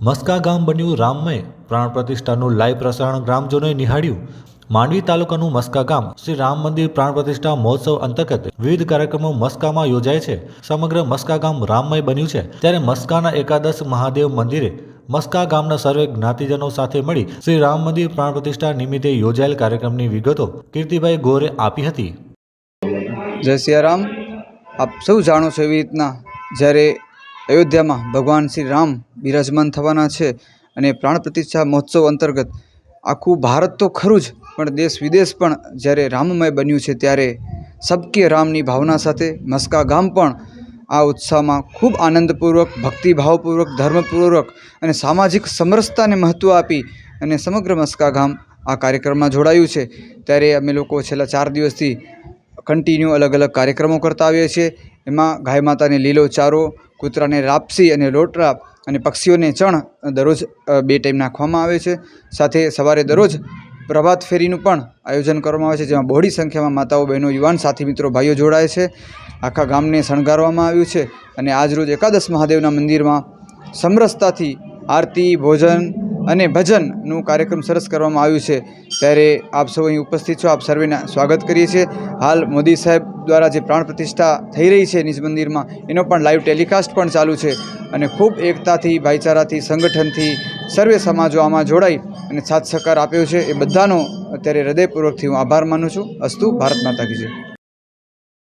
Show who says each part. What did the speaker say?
Speaker 1: મસ્કા ગામ બન્યું રામમય પ્રાણ પ્રતિષ્ઠાનું લાઈવ પ્રસારણ ગ્રામજનોએ નિહાળ્યું। માંડવી તાલુકાનું મસ્કા ગામ શ્રી રામ મંદિર પ્રાણ પ્રતિષ્ઠા મહોત્સવ અંતર્ગત વિવિધ કાર્યક્રમો મસ્કામાં યોજાય છે। સમગ્ર મસ્કા ગામ રામમય બન્યું છે, ત્યારે મસ્કાના એકાદશ મહાદેવ મંદિરે મસ્કા ગામના સર્વે જ્ઞાતિજનો સાથે મળી શ્રી રામ મંદિર પ્રાણ પ્રતિષ્ઠા નિમિત્તે યોજાયેલ કાર્યક્રમની વિગતો કીર્તિભાઈ ગોરે આપી હતી।
Speaker 2: જય સિયારામ। આપ સૌ જાણો છો એવી રીતના જ્યારે અયોધ્યામાં ભગવાન શ્રી રામ બિરાજમાન થવાના છે અને પ્રાણ પ્રતિષ્ઠા મહોત્સવ અંતર્ગત આખું ભારત તો ખરું જ પણ દેશ વિદેશ પણ જ્યારે રામમય બન્યું છે, ત્યારે સબકે રામની ભાવના સાથે મસ્કા ગામ પણ આ ઉત્સાહમાં ખૂબ આનંદપૂર્વક, ભક્તિભાવપૂર્વક, ધર્મપૂર્વક અને સામાજિક સમરસતાને મહત્ત્વ આપી અને સમગ્ર મસ્કા ગામ આ કાર્યક્રમમાં જોડાયું છે। ત્યારે અમે લોકો છેલ્લા 4 દિવસથી કન્ટિન્યુ અલગ અલગ કાર્યક્રમો કરતા આવીએ છીએ। એમાં ગાય માતાને લીલો ચારો, કૂતરાને લાપસી અને લોટરા અને પક્ષીઓને ચણ દરરોજ 2 ટાઈમ નાખવામાં આવે છે। સાથે સવારે દરરોજ પ્રભાત ફેરીનું પણ આયોજન કરવામાં આવે છે, જેમાં બહોળી સંખ્યામાં માતાઓ, બહેનો, યુવાન સાથી મિત્રો, ભાઈઓ જોડાય છે। આખા ગામને શણગારવામાં આવ્યું છે અને આજરોજ એકાદશ મહાદેવના મંદિરમાં સમરસતાથી આરતી, ભોજન અને ભજનનું કાર્યક્રમ સરસ કરવામાં આવ્યું છે। ત્યારે આપ સૌ અહીં ઉપસ્થિત છો, આપ સર્વેના સ્વાગત કરીએ છીએ। હાલ મોદી સાહેબ દ્વારા જે પ્રાણ પ્રતિષ્ઠા થઈ રહી છે નિજ મંદિરમાં, એનો પણ લાઈવ ટેલિકાસ્ટ પણ ચાલુ છે અને ખૂબ એકતાથી, ભાઈચારાથી, સંગઠનથી સર્વે સમાજો આમાં જોડાઈ અને સાથ સહકાર આપ્યો છે। એ બધાનો અત્યારે હૃદયપૂર્વકથી હું આભાર માનું છું। અસ્તુ ભારત માતા કી જય।